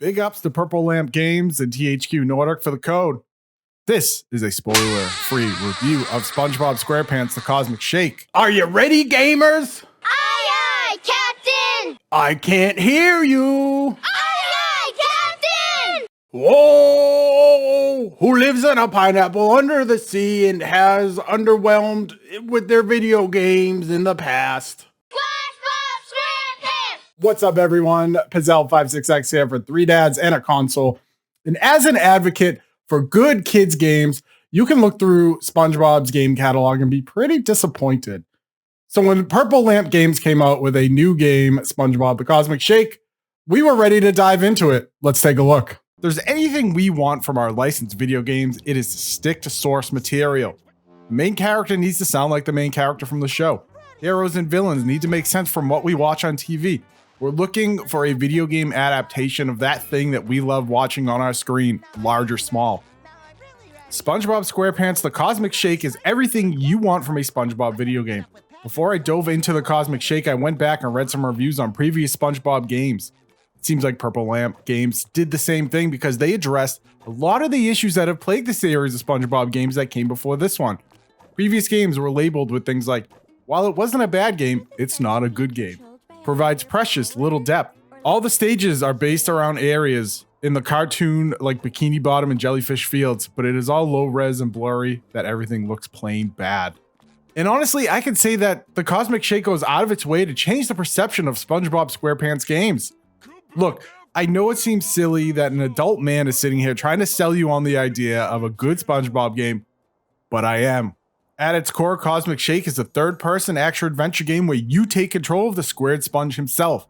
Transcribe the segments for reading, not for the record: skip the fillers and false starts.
Big ups to Purple Lamp Games and THQ Nordic for the code. This is a spoiler-free review of Spongebob SquarePants The Cosmic Shake. Are you ready, gamers? Aye, aye, Captain! I can't hear you! Aye, aye, Captain! Whoa! Who lives in a pineapple under the sea and has underwhelmed with their video games in the past? Spongebob SquarePants! What's up, everyone? Pizzelle56X here for 3 Dads and a Console. And as an advocate for good kids games, you can look through SpongeBob's game catalog and be pretty disappointed. So when Purple Lamp Games came out with a new game, SpongeBob The Cosmic Shake, we were ready to dive into it. Let's take a look. If there's anything we want from our licensed video games, it is to stick to source material. The main character needs to sound like the main character from the show. Heroes and villains need to make sense from what we watch on TV. We're looking for a video game adaptation of that thing that we love watching on our screen, large or small. SpongeBob SquarePants The Cosmic Shake is everything you want from a SpongeBob video game. Before I dove into The Cosmic Shake, I went back and read some reviews on previous SpongeBob games. It seems like Purple Lamp Games did the same thing because they addressed a lot of the issues that have plagued the series of SpongeBob games that came before this one. Previous games were labeled with things like, while it wasn't a bad game, it's not a good game. Provides precious little depth. All the stages are based around areas in the cartoon like Bikini Bottom and Jellyfish Fields, but it is all low res and blurry that everything looks plain bad. And honestly, I can say that The Cosmic Shake goes out of its way to change the perception of SpongeBob SquarePants games. Look, I know it seems silly that an adult man is sitting here trying to sell you on the idea of a good SpongeBob game, but I am. At its core, Cosmic Shake is a third-person action-adventure game where you take control of the squared sponge himself.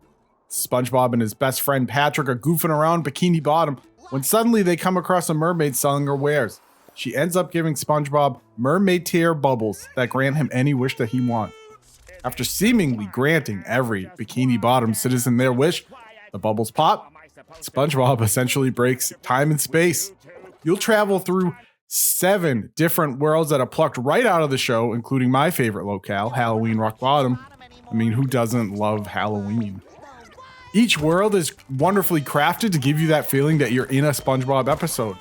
SpongeBob and his best friend Patrick are goofing around Bikini Bottom when suddenly they come across a mermaid selling her wares. She ends up giving SpongeBob mermaid tear bubbles that grant him any wish that he wants. After seemingly granting every Bikini Bottom citizen their wish, the bubbles pop. SpongeBob essentially breaks time and space. You'll travel through 7 different worlds that are plucked right out of the show, including my favorite locale, Halloween Rock Bottom. I mean, who doesn't love Halloween? Each world is wonderfully crafted to give you that feeling that you're in a SpongeBob episode.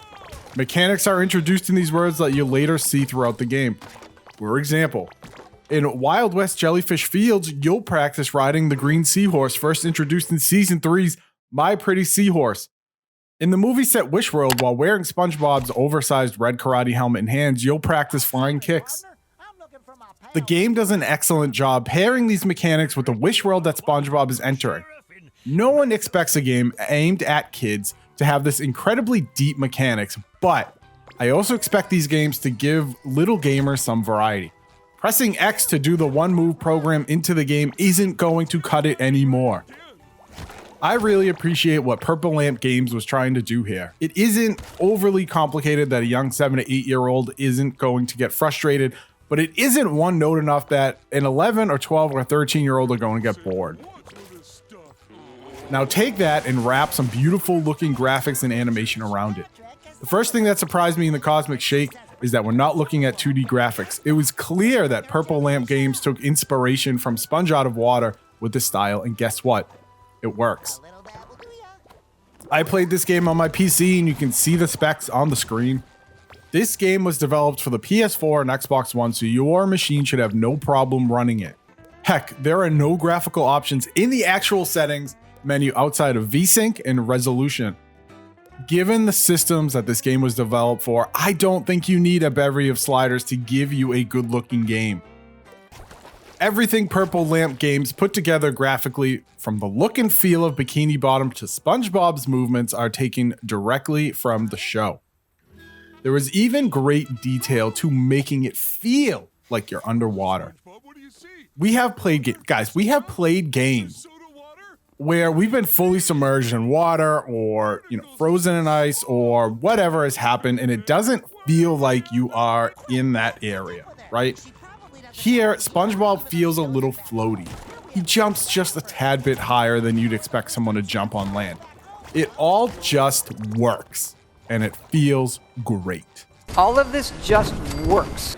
Mechanics are introduced in these worlds that you'll later see throughout the game. For example, in Wild West Jellyfish Fields, you'll practice riding the green seahorse first introduced in Season 3's My Pretty Seahorse. In the movie set Wish World, while wearing SpongeBob's oversized red karate helmet and hands, you'll practice flying kicks. The game does an excellent job pairing these mechanics with the Wish World that SpongeBob is entering. No one expects a game aimed at kids to have this incredibly deep mechanics, but I also expect these games to give little gamers some variety. Pressing X to do the one-move program into the game isn't going to cut it anymore. I really appreciate what Purple Lamp Games was trying to do here. It isn't overly complicated that a young 7 to 8-year-old isn't going to get frustrated, but it isn't one note enough that an 11 or 12 or 13-year-old are going to get bored. Now take that and wrap some beautiful looking graphics and animation around it. The first thing that surprised me in The Cosmic Shake is that we're not looking at 2D graphics. It was clear that Purple Lamp Games took inspiration from Sponge Out of Water with the style, and guess what? It works. I played this game on my PC and you can see the specs on the screen. This game was developed for the PS4 and Xbox One, so your machine should have no problem running it. Heck, there are no graphical options in the actual settings menu outside of VSync and resolution. Given the systems that this game was developed for, I don't think you need a bevy of sliders to give you a good looking game. Everything Purple Lamp Games put together graphically, from the look and feel of Bikini Bottom to SpongeBob's movements, are taken directly from the show. There was even great detail to making it feel like you're underwater. We have played games where we've been fully submerged in water or, frozen in ice or whatever has happened, and it doesn't feel like you are in that area, right? Here, SpongeBob feels a little floaty. He jumps just a tad bit higher than you'd expect someone to jump on land. It all just works, and it feels great. All of this just works.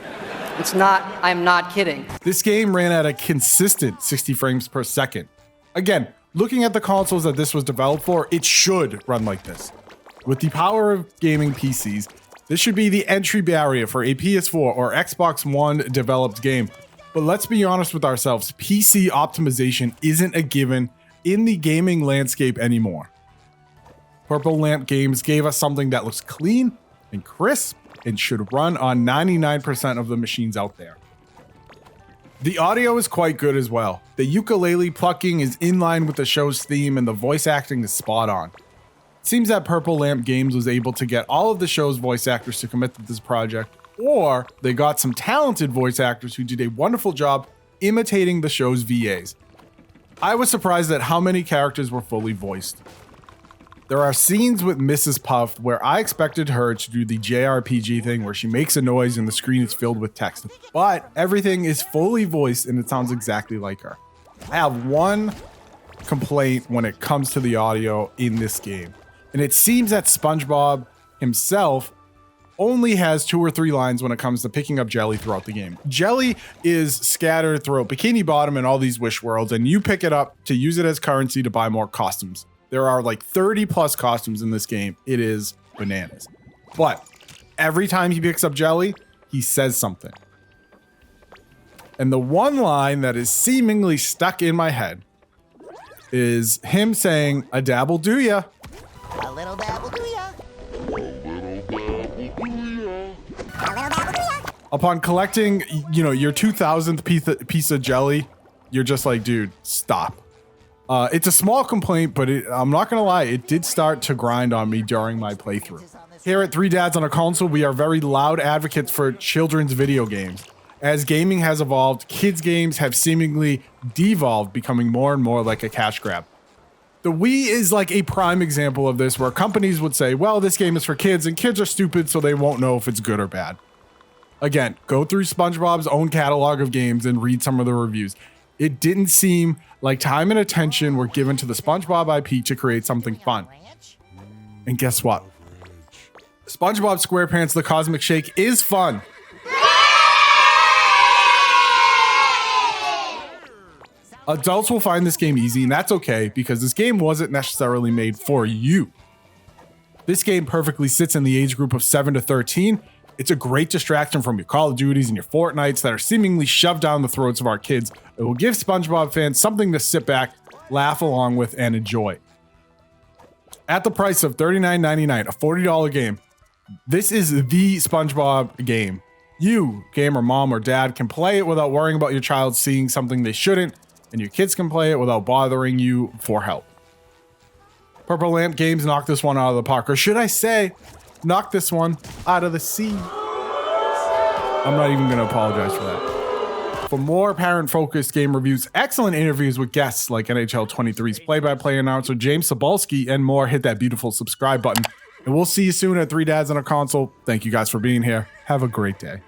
I'm not kidding. This game ran at a consistent 60 frames per second. Again, Looking at the consoles that this was developed for, it should run like this. With the power of gaming PCs, this should be the entry barrier for a PS4 or Xbox One developed game. But let's be honest with ourselves, PC optimization isn't a given in the gaming landscape anymore. Purple Lamp Games gave us something that looks clean and crisp and should run on 99% of the machines out there. The audio is quite good as well. The ukulele plucking is in line with the show's theme and the voice acting is spot on. It seems that Purple Lamp Games was able to get all of the show's voice actors to commit to this project, or they got some talented voice actors who did a wonderful job imitating the show's VAs. I was surprised at how many characters were fully voiced. There are scenes with Mrs. Puff where I expected her to do the JRPG thing where she makes a noise and the screen is filled with text, but everything is fully voiced and it sounds exactly like her. I have one complaint when it comes to the audio in this game, and it seems that Spongebob himself only has 2 or 3 lines when it comes to picking up jelly throughout the game. Jelly is scattered throughout Bikini Bottom and all these Wish worlds, and you pick it up to use it as currency to buy more costumes. There are like 30 plus costumes in this game. It is bananas. But every time he picks up jelly, he says something. And the one line that is seemingly stuck in my head is him saying, "A dabble do ya." A little dabble do ya. Upon collecting, your 2000th piece of jelly, you're just like, dude, stop. It's a small complaint, but I'm not gonna lie, it did start to grind on me during my playthrough. Here at 3 Dads on a Console, we are very loud advocates for children's video games. As gaming has evolved, kids' games have seemingly devolved, becoming more and more like a cash grab. The Wii is like a prime example of this, where companies would say, well, this game is for kids, and kids are stupid, so they won't know if it's good or bad. Again, go through SpongeBob's own catalog of games and read some of the reviews. It didn't seem like time and attention were given to the SpongeBob IP to create something fun. And guess what? SpongeBob SquarePants The Cosmic Shake is fun. Adults will find this game easy, and that's okay, because this game wasn't necessarily made for you. This game perfectly sits in the age group of 7 to 13. It's a great distraction from your Call of Duties and your Fortnites that are seemingly shoved down the throats of our kids. It will give SpongeBob fans something to sit back, laugh along with, and enjoy. At the price of $39.99, a $40 game, this is the SpongeBob game. You, gamer mom or dad, can play it without worrying about your child seeing something they shouldn't, and your kids can play it without bothering you for help. Purple Lamp Games knocked this one out of the park, or should I say, knocked this one out of the sea. I'm not even going to apologize for that. For more parent-focused game reviews, excellent interviews with guests like NHL 23's play-by-play announcer James Cebulski, and more, hit that beautiful subscribe button. And we'll see you soon at 3 Dads on a Console. Thank you guys for being here. Have a great day.